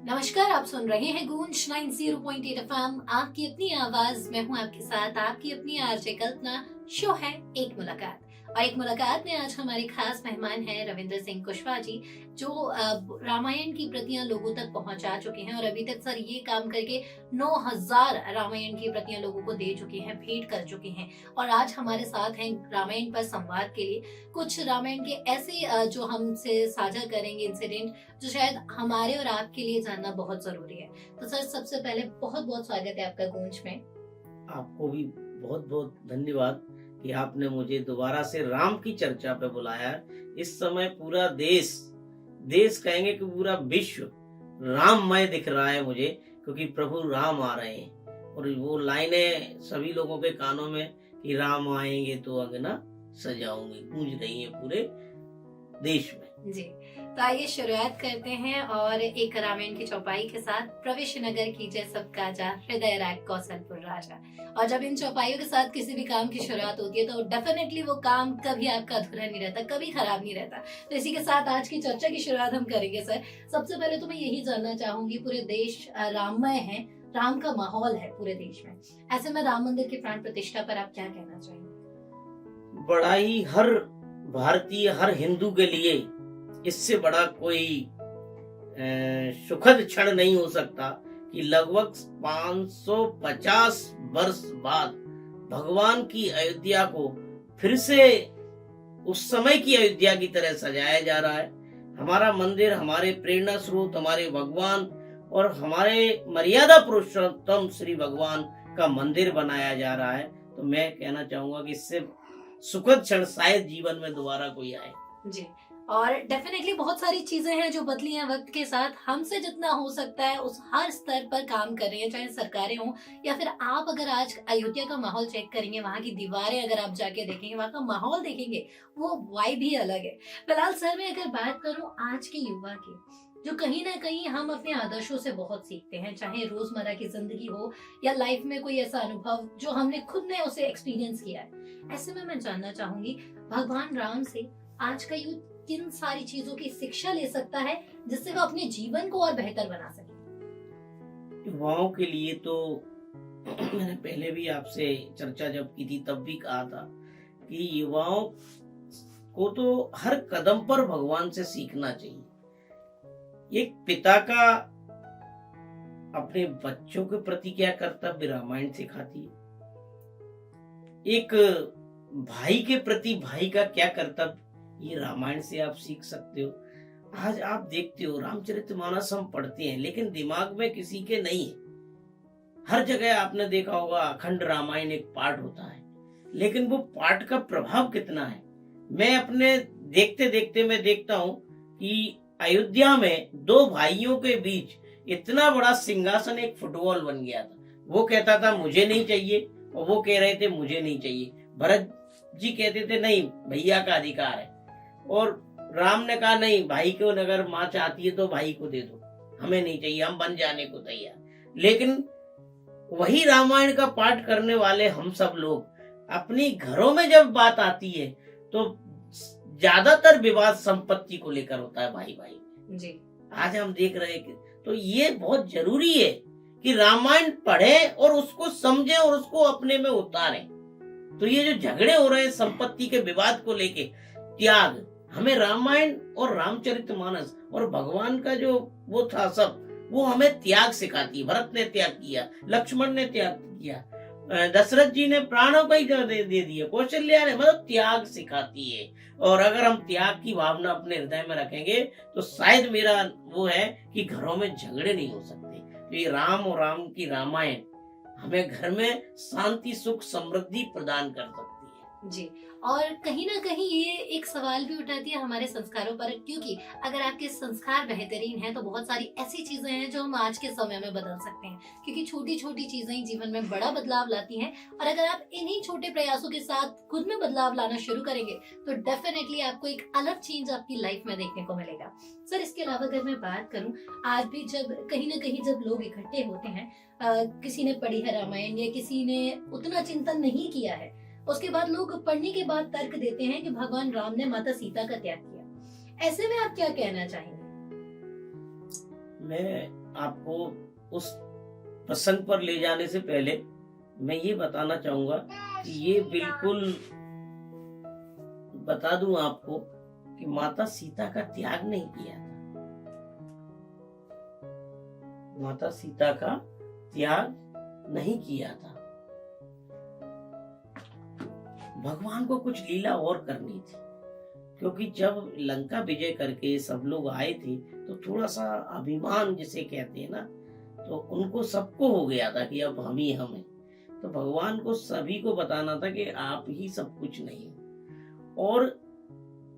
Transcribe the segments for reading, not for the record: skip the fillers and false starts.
नमस्कार, आप सुन रहे हैं गूंज 90.8 एफएम, आपकी अपनी आवाज में हूं आपके साथ, आपकी अपनी आरजे कल्पना। शो है एक मुलाकात और एक मुलाकात में आज हमारे खास मेहमान हैं रविंद्र सिंह कुशवाहा जी, जो रामायण की प्रतियां लोगों तक पहुंचा चुके हैं और अभी तक सर ये काम करके 9000 रामायण की प्रतियां लोगों को दे चुके हैं, भेंट कर चुके हैं। और आज हमारे साथ हैं रामायण पर संवाद के लिए कुछ रामायण के ऐसे जो हमसे साझा करेंगे इंसिडेंट जो शायद हमारे और आपके लिए जानना बहुत जरूरी है। तो सर, सबसे पहले बहुत बहुत स्वागत है आपका गूंज में। आपको भी बहुत बहुत धन्यवाद कि आपने मुझे दोबारा से राम की चर्चा पे बुलाया। इस समय पूरा देश कहेंगे कि पूरा विश्व राममय दिख रहा है मुझे, क्योंकि प्रभु राम आ रहे हैं और वो लाइनें सभी लोगों के कानों में कि राम आएंगे तो अंगना सजाऊंगी गूंज रही है पूरे देश में जी, तो आइए शुरुआत करते हैं और एक रामायण की चौपाई के साथ। प्रवेश नगर कीजिए सब काजा, हृदय राग कौशलपुर राजा। और जब इन चौपाइयों के साथ किसी भी काम की शुरुआत होती है तो डेफिनेटली वो काम कभी आपका अधूरा नहीं रहता, कभी खराब नहीं रहता। तो इसी के साथ आज की चर्चा की शुरुआत हम करेंगे। सर, सबसे पहले तो मैं यही जानना चाहूंगी, पूरे देश राममय है, राम का माहौल है पूरे देश में, ऐसे में राम मंदिर की प्राण प्रतिष्ठा पर आप क्या कहना चाहेंगे? बड़ा ही हर भारतीय, हर हिंदू के लिए इससे बड़ा कोई सुखद क्षण नहीं हो सकता कि लगभग 550 वर्ष बाद भगवान की अयोध्या को फिर से उस समय की अयोध्या की तरह सजाया जा रहा है। हमारा मंदिर, हमारे प्रेरणा स्रोत, हमारे भगवान और हमारे मर्यादा पुरुषोत्तम श्री भगवान का मंदिर बनाया जा रहा है। तो मैं कहना चाहूंगा कि इससे सुखद क्षण शायद जीवन में दोबारा कोई आए। जी, और डेफिनेटली बहुत सारी चीजें हैं जो बदली हैं वक्त के साथ। हमसे जितना हो सकता है उस हर स्तर पर काम कर रही हैं, चाहे सरकारें हों या फिर आप अगर आज अयोध्या का माहौल चेक करेंगे, वहाँ की दीवारें अगर आप जाके देखेंगे, वहाँ का माहौल देखेंगे, वो वाइब ही अलग है। फिलहाल सर, मैं अगर बात करूँ आज के युवा की, जो कहीं ना कहीं हम अपने आदर्शों से बहुत सीखते हैं, चाहे रोजमर्रा की जिंदगी हो या लाइफ में कोई ऐसा अनुभव जो हमने खुद ने उसे एक्सपीरियंस किया है। ऐसे में मैं जानना चाहूंगी, भगवान राम से आज का यूथ किन सारी चीजों की शिक्षा ले सकता है जिससे वो अपने जीवन को और बेहतर बना सके? युवाओं के लिए तो मैंने पहले भी आपसे चर्चा जब की थी तब भी कहा था कि युवाओं को तो हर कदम पर भगवान से सीखना चाहिए। एक पिता का अपने बच्चों के प्रति क्या कर्तव्य रामायण सिखाती है, एक भाई के प्रति भाई का क्या कर्तव्य ये रामायण से आप सीख सकते हो। आज आप देखते हो रामचरितमानस हम पढ़ते हैं लेकिन दिमाग में किसी के नहीं है। हर जगह आपने देखा होगा अखंड रामायण एक पाठ होता है, लेकिन वो पाठ का प्रभाव कितना है। मैं अपने देखते देखते मैं देखता हूँ कि अयोध्या में दो भाइयों के बीच इतना बड़ा सिंहासन एक फुटबॉल बन गया था। वो कहता था मुझे नहीं चाहिए और वो कह रहे थे मुझे नहीं चाहिए। भरत जी कहते थे नहीं, भैया का अधिकार है, और राम ने कहा नहीं, भाई को अगर माँ चाहती है तो भाई को दे दो, हमें नहीं चाहिए, हम बन जाने को तैयार। लेकिन वही रामायण का पाठ करने वाले हम सब लोग अपनी घरों में जब बात आती है तो ज्यादातर विवाद संपत्ति को लेकर होता है, भाई भाई में। जी, आज हम देख रहे हैं तो ये बहुत जरूरी है कि रामायण पढ़ें और उसको समझें और उसको अपने में उतारें। तो ये जो झगड़े हो रहे हैं संपत्ति के विवाद को लेके, त्याग, हमें रामायण और रामचरितमानस और भगवान का जो वो था सब, वो हमें त्याग सिखाती है। भरत ने त्याग किया, लक्ष्मण ने त्याग किया, दशरथ जी ने प्राणों का ही दे दिया, कौशल्या ने, मतलब त्याग सिखाती है। और अगर हम त्याग की भावना अपने हृदय में रखेंगे तो शायद मेरा वो है कि घरों में झगड़े नहीं हो सकते। तो ये राम और राम की रामायण हमें घर में शांति, सुख, समृद्धि प्रदान कर सकती है। जी, और कहीं ना कहीं ये एक सवाल भी उठाती है हमारे संस्कारों पर, क्योंकि अगर आपके संस्कार बेहतरीन हैं तो बहुत सारी ऐसी चीजें हैं जो हम आज के समय में बदल सकते हैं, क्योंकि छोटी छोटी चीजें ही जीवन में बड़ा बदलाव लाती हैं। और अगर आप इन्हीं छोटे प्रयासों के साथ खुद में बदलाव लाना शुरू करेंगे तो डेफिनेटली आपको एक अलग चेंज आपकी लाइफ में देखने को मिलेगा। सर, इसके अलावा अगर मैं बात करूं, आज भी जब कहीं ना कहीं जब लोग इकट्ठे होते हैं, किसी ने पढ़ी है रामायण या किसी ने उतना चिंतन नहीं किया है, उसके बाद लोग पढ़ने के बाद तर्क देते हैं कि भगवान राम ने माता सीता का त्याग किया। ऐसे में आप क्या कहना चाहेंगे? मैं आपको उस प्रसंग पर ले जाने से पहले मैं ये बताना चाहूंगा कि ये बिल्कुल बता दूं आपको कि माता सीता का त्याग नहीं किया था। माता सीता का त्याग नहीं किया था। भगवान को कुछ लीला और करनी थी, क्योंकि जब लंका विजय करके सब लोग आए थे तो थोड़ा सा अभिमान जिसे कहते हैं ना, तो उनको सबको हो गया था कि अब हम ही हम हैं। तो भगवान को सभी को बताना था कि आप ही सब कुछ नहीं हो। और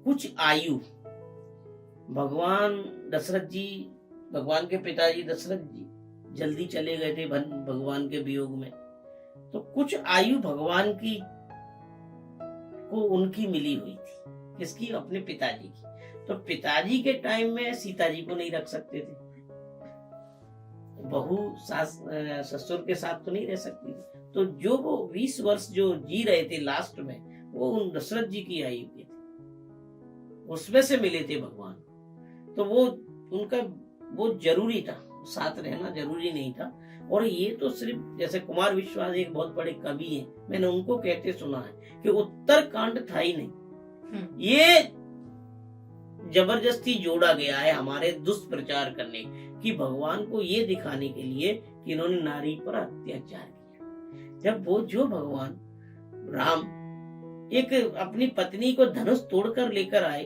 कुछ आयु, भगवान दशरथ जी, भगवान के पिताजी दशरथ जी जल्दी चले गए थे भगवान के वियोग में, तो कुछ आयु भगवान की को उनकी मिली हुई थी। किसकी? अपने पिताजी की। तो पिताजी के टाइम में सीता जी को नहीं रख सकते थे, बहू सास ससुर के साथ तो नहीं रह सकती थी। तो जो वो 20 वर्ष जो जी रहे थे लास्ट में, वो उन दशरथ जी की आयु के थे, उसमें से मिले थे भगवान। तो वो उनका वो जरूरी था, साथ रहना जरूरी नहीं था। और ये तो सिर्फ जैसे कुमार विश्वास एक बहुत बड़े कवि हैं, मैंने उनको कहते सुना है कि उत्तर कांड था ही नहीं, ये जबरदस्ती जोड़ा गया है हमारे दुष्प्रचार करने कि भगवान को ये दिखाने के लिए कि इन्होंने नारी पर अत्याचार किया। जब वो जो भगवान राम एक अपनी पत्नी को धनुष तोड़कर लेकर आए,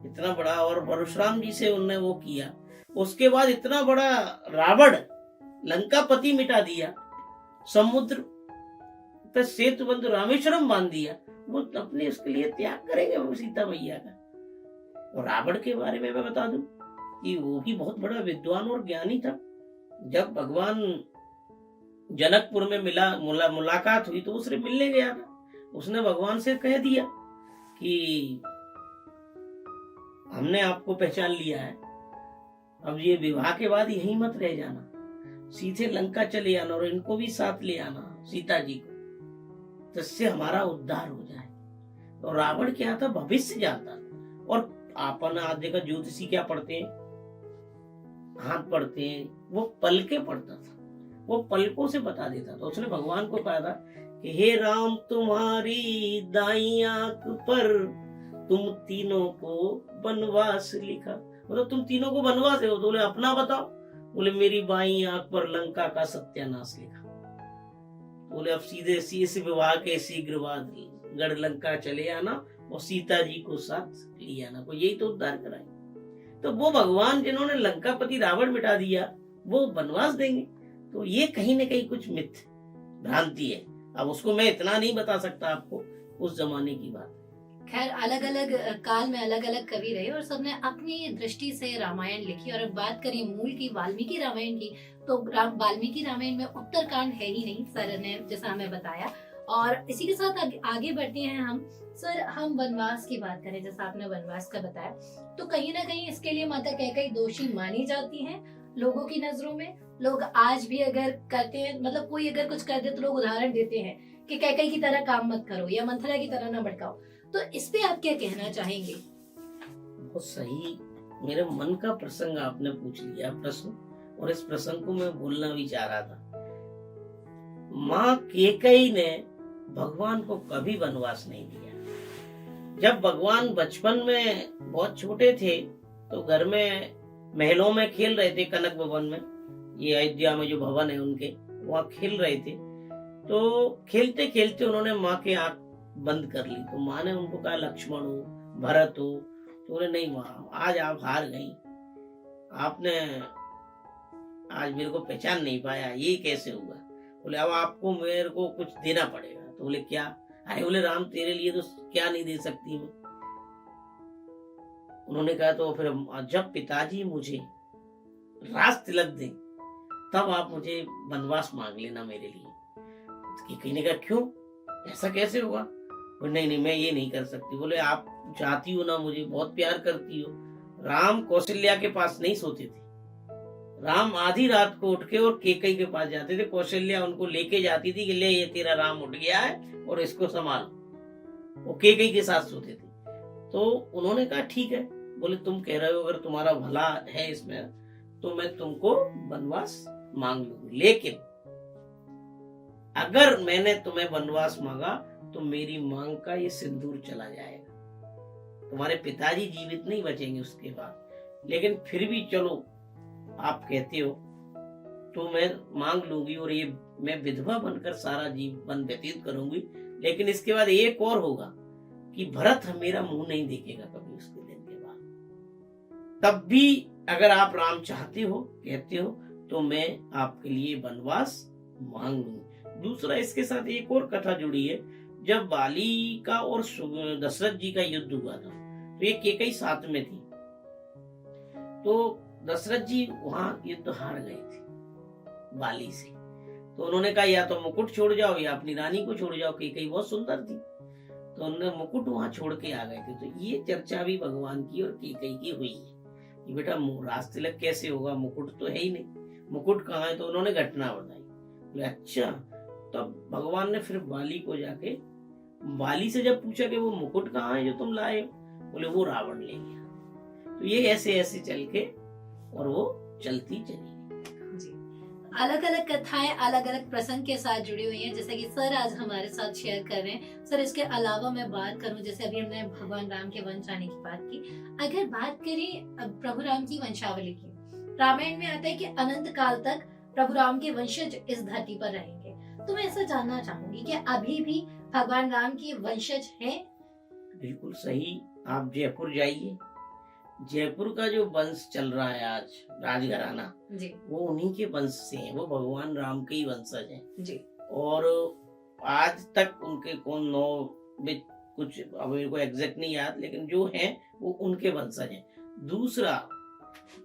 इतना बड़ा, और परशुराम जी से उनने वो किया, उसके बाद इतना बड़ा रावण लंकापति मिटा दिया, समुद्र पे सेतु बंध रामेश्वरम बांध दिया, वो अपने उसके लिए त्याग करेंगे वो सीता मैया का। और रावण के बारे में मैं बता दूं कि वो भी बहुत बड़ा विद्वान और ज्ञानी था। जब भगवान जनकपुर में मुलाकात हुई तो उससे मिलने गया था, उसने भगवान से कह दिया कि हमने आपको पहचान लिया है, अब ये विवाह के बाद यहीं मत रह जाना, सीधे लंका चले आना और इनको भी साथ ले आना, सीता जी को, जिससे हमारा उद्धार हो जाए। तो रावण क्या था? भविष्य जानता था। और आपन आज देखा ज्योतिषी क्या पढ़ते हैं, हाथ पढ़ते हैं, वो पलके पढ़ता था, वो पलकों से बता देता था। उसने भगवान को कहा था कि हे राम, तुम्हारी दाई आंख पर तुम तीनों को वनवास लिखा। मतलब तुम तीनों को वनवास है। वो बोले अपना बताओ। बोले मेरी बाई आंख पर लंका का सत्यानाश लिखा। बोले अब सीधे इस विवाह के शीघ्र बाद गढ़ लंका चले आना और सीता जी को साथ ले आना, को यही तो उद्धार कराए। तो वो भगवान जिन्होंने लंकापति रावण मिटा दिया, वो वनवास देंगे। तो ये कहीं ना कहीं कुछ मिथ भ्रांति है। अब उसको मैं इतना नहीं बता सकता आपको, उस जमाने की बात। खैर, अलग अलग काल में अलग अलग कवि रहे और सबने अपनी दृष्टि से रामायण लिखी। और अब बात करें मूल की, वाल्मीकि रामायण की, तो वाल्मीकि रामायण में उत्तरकांड है ही नहीं, सर ने जैसा हमें बताया। और इसी के साथ आगे बढ़ते हैं हम। सर, हम वनवास की बात करें, जैसा आपने वनवास का बताया, तो कहीं ना कहीं इसके लिए माता कैकेयी दोषी मानी जाती हैं लोगों की नजरों में। लोग आज भी अगर करते हैं, मतलब कोई अगर कुछ कर दे तो लोग उदाहरण देते हैं कि कैकेयी की तरह काम मत करो या मंथरा की तरह ना भड़काओ। तो इस पे आप क्या कहना चाहेंगे? बहुत सही, मेरे मन का प्रसंग आपने पूछ लिया प्रश्न, और इस प्रसंग को मैं बोलना भी चाह रहा था। माँ कैकेयी ने भगवान को कभी वनवास नहीं दिया। जब भगवान बचपन में बहुत छोटे थे तो घर में महलों में खेल रहे थे, कनक भवन में, ये अयोध्या में जो भवन है उनके, वहां खेल रहे थे। तो खेलते खेलते उन्होंने माँ के आंख बंद कर ली। तो माँ ने उनको कहा लक्ष्मण हो, भरत हो। तो बोले नहीं माँ, आज आप हार गई, आपने आज मेरे को पहचान नहीं पाया, ये कैसे हुआ? बोले अब आपको मेरे को कुछ देना पड़ेगा। तो बोले क्या? अरे बोले राम, तेरे लिए तो क्या नहीं दे सकती मैं। उन्होंने कहा तो फिर जब पिताजी मुझे राज तिलक दे तब आप मुझे वनवास मांग लेना मेरे लिए। कहीं ने कहा क्यों, ऐसा कैसे होगा? नहीं नहीं, मैं ये नहीं कर सकती। बोले आप चाहती हो ना, मुझे बहुत प्यार करती हो। राम कौशल्या के पास नहीं सोते थे, राम आधी रात को उठ के और कैकेयी के पास जाते थे। कौशल्या उनको लेके जाती थी कि ले ये तेरा राम उठ गया है और इसको संभाल। वो कैकेयी के साथ सोते थे। तो उन्होंने कहा ठीक है। बोले तुम कह रहे हो, अगर तुम्हारा भला है इसमें तो मैं तुमको वनवास मांग लूंगी, लेकिन अगर मैंने तुम्हें वनवास मांगा तो मेरी मांग का ये सिंदूर चला जाएगा, तुम्हारे पिताजी जीवित नहीं बचेंगे उसके बाद, लेकिन फिर भी चलो आप कहते हो तो मैं मांग लूंगी, और ये मैं विधवा बनकर सारा जीवन व्यतीत करूंगी। लेकिन इसके बाद एक और होगा कि भरत मेरा मुंह नहीं देखेगा कभी उसके दिन के बाद। तब भी अगर आप राम चाहते हो, कहते हो, तो मैं आपके लिए वनवास मांग लूंगी। दूसरा, इसके साथ एक और कथा जुड़ी है। जब बाली का और दशरथ जी का युद्ध हुआ था तो ये केकई साथ में थी, तो दशरथ जी वहां युद्ध हार गए थे बाली से। तो उन्होंने कहा या तो मुकुट छोड़ जाओ या अपनी रानी को छोड़ जाओ, केकई बहुत सुंदर थी, तो उन्होंने मुकुट वहां छोड़ के आ गए थे। तो ये चर्चा भी भगवान की और केकई की हुई है कि बेटा राज तिलक कैसे होगा, मुकुट तो है ही नहीं, मुकुट कहाँ है। तो उन्होंने घटना बताई, बोले अच्छा। तब भगवान ने फिर बाली को जाके, बाली से जब पूछा कि वो मुकुट कहाँ है जो तुम लाए, बोले वो रावण ले गया। तो ये ऐसे ऐसे चल के और वो चलती चली। अलग अलग कथाएं अलग अलग प्रसंग के साथ जुड़ी हुई हैं, जैसे कि सर आज हमारे साथ शेयर कर रहे हैं। सर, इसके अलावा मैं बात करूं, जैसे अभी हमने भगवान राम के वंश आने की बात की, अगर बात करें प्रभु राम की वंशावली की, रामायण में आता है कि अनंत काल तक प्रभु राम के वंशज इस धरती पर रहेंगे। तो मैं ऐसा जानना चाहूंगी कि अभी भी भगवान राम के वंशज हैं? बिल्कुल सही। आप जयपुर जाइए, जयपुर का जो वंश चल रहा है आज, राजघराना जी, वो उन्हीं के वंश से है, वो भगवान राम के ही वंशज हैं जी। और आज तक उनके कौन नौ में कुछ, अब मेरे को एग्जैक्ट नहीं याद, लेकिन जो हैं वो उनके वंशज हैं। दूसरा,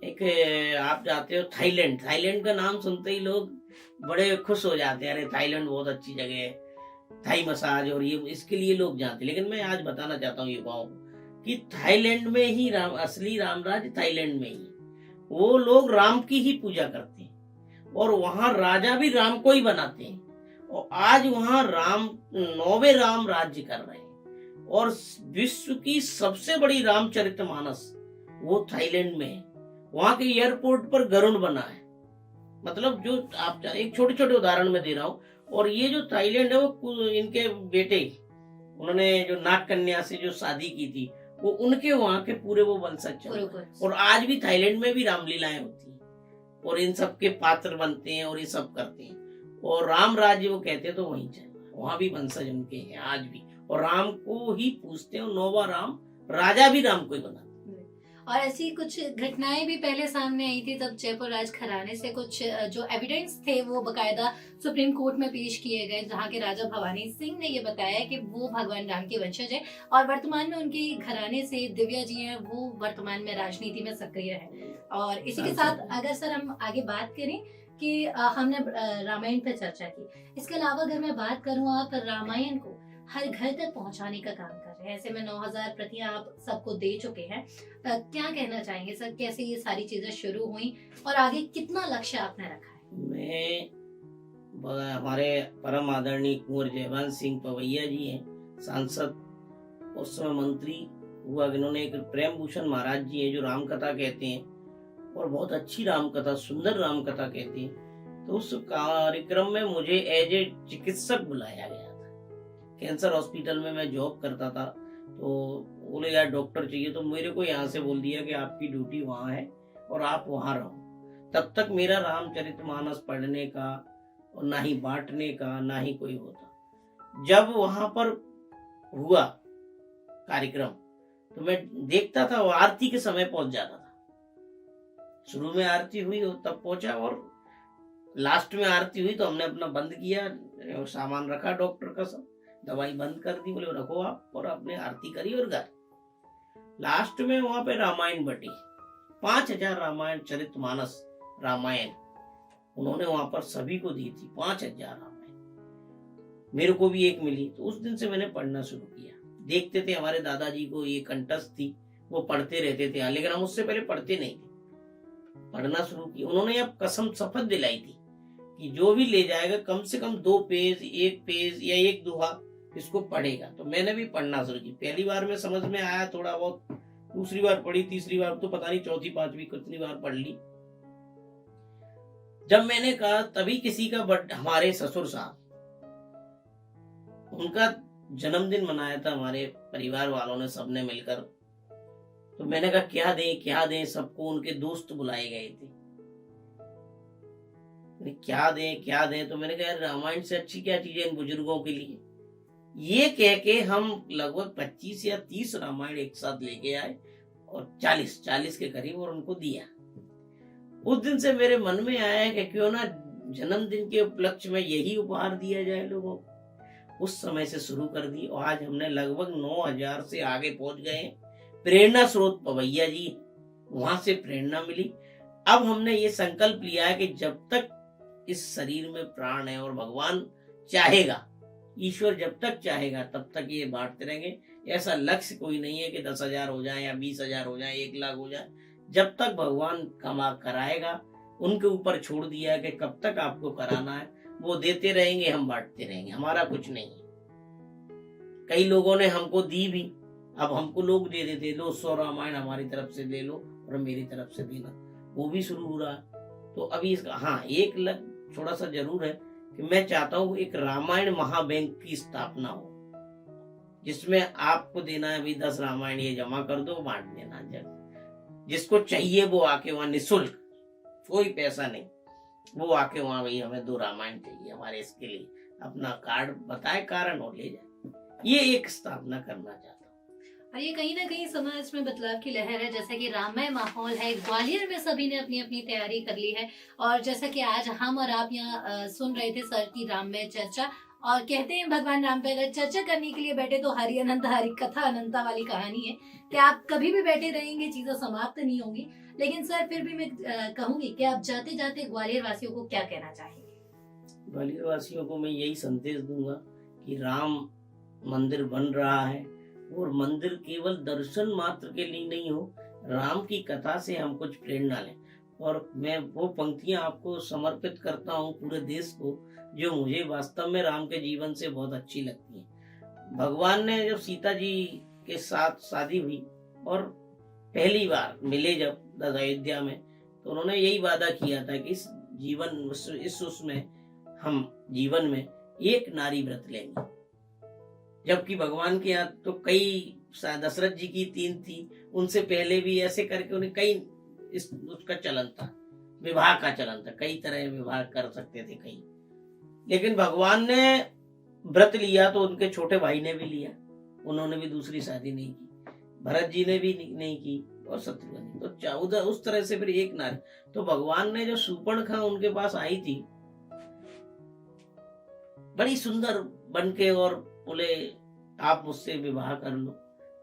एक आप जाते हो थाईलैंड, थाईलैंड का नाम सुनते ही लोग बड़े खुश हो जाते हैं, अरे थाईलैंड बहुत अच्छी जगह है, थाई मसाज और ये इसके लिए लोग जाते हैं। लेकिन मैं आज बताना चाहता हूँ युवाओं को कि थाईलैंड में ही असली रामराज थाईलैंड में ही, वो लोग राम की ही पूजा करते हैं और वहां राजा भी राम को ही बनाते हैं, और आज वहां राम 9वें राम राज्य कर रहे हैं, और विश्व की सबसे बड़ी रामचरितमानस वो थाईलैंड में है। वहां के एयरपोर्ट पर गरुड़ बना है, मतलब जो आप एक छोटे छोटे उदाहरण में दे रहा हूँ। और ये जो थाईलैंड है वो इनके बेटे, उन्होंने जो नाग कन्या से जो शादी की थी, वो उनके वहां के पूरे वो वंशज चल रहे हैं। और आज भी थाईलैंड में भी रामलीलाएं होती हैं और इन सब के पात्र बनते हैं और ये सब करते हैं, और राम राज्य वो कहते हैं तो वहीं चल रहा है, वहां भी वंशज उनके हैं आज भी, और राम को ही पूजते हैं। 9वां राम राजा भी राम को ही बनाते। और ऐसी कुछ घटनाएं भी पहले सामने आई थी, तब जयपुर राज घराने से कुछ जो एविडेंस थे वो बकायदा सुप्रीम कोर्ट में पेश किए गए, जहां के राजा भवानी सिंह ने ये बताया कि वो भगवान राम के वंशज हैं और वर्तमान में उनके घराने से दिव्या जी हैं, वो वर्तमान में राजनीति में सक्रिय है। और इसी के साथ अगर सर हम आगे बात करें कि हमने रामायण पे चर्चा की, इसके अलावा अगर मैं बात करूँ, आप रामायण को हर घर तक पहुंचाने का काम कर रहे हैं। ऐसे में 9000 प्रतियां आप सबको दे चुके हैं। क्या कहना चाहेंगे सर, कैसे ये सारी चीजें शुरू हुई और आगे कितना लक्ष्य आपने रखा है? मैं, हमारे परम आदरणीय कुंवर जयवंत सिंह पवैया जी हैं, सांसद, उस समय मंत्री हुआ, इन्होंने एक प्रेम भूषण महाराज जी हैं जो राम कथा कहते हैं और बहुत अच्छी राम कथा, सुंदर राम कथा कहते हैं। तो उस कार्यक्रम में मुझे एज ए चिकित्सक बुलाया गया था। कैंसर हॉस्पिटल में मैं जॉब करता था, तो बोले यार डॉक्टर चाहिए, तो मेरे को यहाँ से बोल दिया कि आपकी ड्यूटी वहाँ है और आप वहाँ रहो। तब तक मेरा रामचरितमानस पढ़ने का और ना ही बांटने का ना ही कोई होता। जब वहां पर हुआ कार्यक्रम तो मैं देखता था, वो आरती के समय पहुंच जाता था। शुरू में आरती हुई तब पहुंचा, और लास्ट में आरती हुई तो हमने अपना बंद किया, सामान रखा डॉक्टर का, सब दवाई बंद कर दी, बोले रखो आप और अपने आरती करी और घर। लास्ट में वहां पे रामायण बटी, 5000 रामायण चरितमानस रामायण उन्होंने वहां पर सभी को दी थी, 5000 रामायण। मेरे को भी एक मिली, तो उस दिन से मैंने पढ़ना शुरू किया। देखते थे हमारे दादाजी को ये कंठस्थ थी, वो पढ़ते रहते थे, लेकिन हम उससे पहले पढ़ते नहीं थे। पढ़ना शुरू किया, उन्होंने अब कसम शपथ दिलाई थी कि जो भी ले जाएगा कम से कम 2 पेज, 1 पेज या 1 दोहा इसको पढ़ेगा। तो मैंने भी पढ़ना शुरू की। पहली बार में समझ में आया थोड़ा बहुत, दूसरी बार पढ़ी, तीसरी बार तो पता नहीं, चौथी पांचवी कितनी बार पढ़ ली। जब मैंने कहा तभी किसी का हमारे ससुर साहब, उनका जन्मदिन मनाया था हमारे परिवार वालों ने सबने मिलकर। तो मैंने कहा क्या दें, सबको उनके दोस्त बुलाए गए थे। क्या दें, तो मैंने कहा यार रामायण से अच्छी क्या चीज है इन बुजुर्गों के लिए। ये कह के हम लगभग 25 या 30 रामायण एक साथ लेके आए और 40 के करीब और उनको दिया। उस दिन से मेरे मन में आया है कि क्यों ना जन्मदिन के उपलक्ष्य में यही उपहार दिया जाए लोगों को। उस समय से शुरू कर दी और आज हमने लगभग 9000 से आगे पहुंच गए। प्रेरणा स्रोत पवैया जी, वहां से प्रेरणा मिली। अब हमने ये संकल्प लिया है कि जब तक इस शरीर में प्राण है और भगवान चाहेगा, ईश्वर जब तक चाहेगा तब तक ये बांटते रहेंगे। ऐसा लक्ष्य कोई नहीं है कि 10,000 हो जाए या 20,000 हो जाए, 1 लाख हो जाए। जब तक भगवान कमा कराएगा, उनके ऊपर छोड़ दिया है कि कब तक आपको कराना है, वो देते रहेंगे, हम बांटते रहेंगे, हमारा कुछ नहीं है। कई लोगों ने हमको दी भी, अब हमको लोग दे देते, लो 100 रामायण हमारी तरफ से ले लो और मेरी तरफ से देना, वो भी शुरू हो रहा है। तो अभी इसका हाँ एक थोड़ा सा जरूर है कि मैं चाहता हूँ एक रामायण महाबैंक की स्थापना हो, जिसमें आपको देना है अभी 10 रामायण ये जमा कर दो, बांट देना। जब जिसको चाहिए वो आके वहां निःशुल्क, कोई पैसा नहीं, वो आके वहां भाई हमें 2 रामायण चाहिए हमारे इसके लिए, अपना कार्ड बताए कारण और ले जाए। ये एक स्थापना करना चाहता हूँ। और ये कहीं ना कहीं समाज में बदलाव की लहर है। जैसे कि राममय माहौल है, ग्वालियर में सभी ने अपनी अपनी तैयारी कर ली है। और जैसा कि आज हम और आप यहाँ सुन रहे थे सर की राममय चर्चा, और कहते हैं भगवान राम पे अगर चर्चा करने के लिए बैठे तो हरि अनंत, हरि कथा अनंता वाली कहानी है कि आप कभी भी बैठे रहेंगे, चीजें समाप्त नहीं होंगी। लेकिन सर फिर भी मैं कहूंगी कि आप जाते जाते ग्वालियर वासियों को क्या कहना चाहेंगे? ग्वालियर वासियों को मैं यही संदेश दूंगा कि राम मंदिर बन रहा है और मंदिर केवल दर्शन मात्र के लिए नहीं हो, राम की कथा से हम कुछ प्रेरणा लें। और मैं वो पंक्तियां आपको समर्पित करता हूँ पूरे देश को, जो मुझे वास्तव में राम के जीवन से बहुत अच्छी लगती है। भगवान ने जब सीता जी के साथ शादी हुई और पहली बार मिले जब अयोध्या में, तो उन्होंने यही वादा किया था कि इस उसमें हम जीवन में एक नारी व्रत लेंगे। जबकि भगवान के यहाँ तो कई, दशरथ जी की 3 थी, उनसे पहले भी ऐसे करके उन्हें कई उसका चलन था, विवाह का चलन था, कई तरह विवाह कर सकते थे कई। लेकिन भगवान ने व्रत लिया तो उनके छोटे भाई ने भी लिया, उन्होंने भी दूसरी शादी नहीं की, भरत जी ने भी नहीं की और शत्रुघ्न। तो उधर उस तरह से फिर एक नारी। तो भगवान ने जो सूर्पणखा उनके पास आई थी बड़ी सुंदर बनके, और बोले आप मुझसे विवाह कर लो,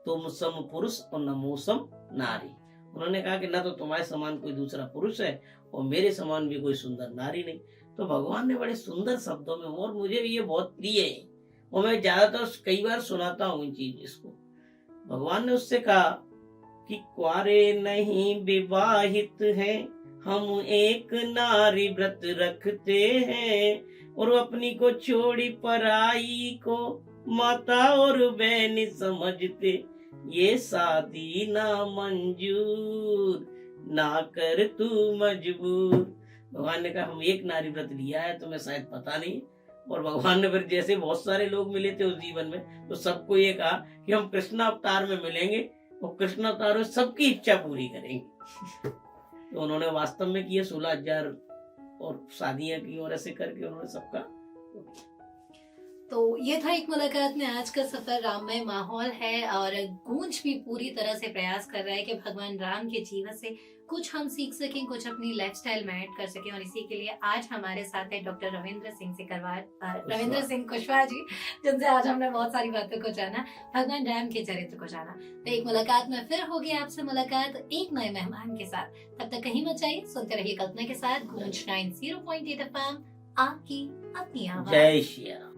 तुम सम पुरुष और नमो सम नारी। उन्होंने कहा कि ना तो तुम्हारे समान कोई दूसरा पुरुष है और मेरे समान भी कोई सुंदर नारी नहीं। तो भगवान ने बड़े सुंदर शब्दों में, और मुझे भी ये बहुत प्रिय है और मैं ज्यादातर कई बार सुनाता हूँ इन चीज इसको। भगवान ने उससे कहा कि क्वारे नहीं विवाहित हैं, हम एक नारी व्रत रखते हैं, और अपनी को छोड़ी पराई को माता और बहन समझते, ये शादी ना मंजूर, ना कर तू मजबूर। भगवान ने कहा हम एक नारी व्रत लिया है, तुम्हें शायद पता नहीं। और भगवान ने फिर जैसे बहुत सारे लोग मिले थे उस जीवन में, तो सबको ये कहा कि हम कृष्ण अवतार में मिलेंगे और कृष्ण अवतार में सबकी इच्छा पूरी करेंगे। तो उन्होंने वास्तव में किए 16,000 और शादियां की, और ऐसे करके उन्होंने सबका। तो ये था एक मुलाकात में आज का सफर। राममय माहौल है और गूंज भी पूरी तरह से प्रयास कर रहा है कि भगवान राम के जीवन से कुछ हम सीख सकें, कुछ अपनी लाइफस्टाइल में ऐड कर सकें। और इसी के लिए आज हमारे साथ है डॉक्टर रविंद्र सिंह कुशवाहा जी, जिनसे आज हमने बहुत सारी बातों को जाना, भगवान राम के चरित्र को जाना। तो एक मुलाकात में फिर होगी आपसे मुलाकात एक नए मेहमान के साथ। तब तक कहीं मत जाइए, सुनते रहिए कल्पना के साथ गूंज 90.8 FM, आपकी अपनी आवाज। जय श्री राम।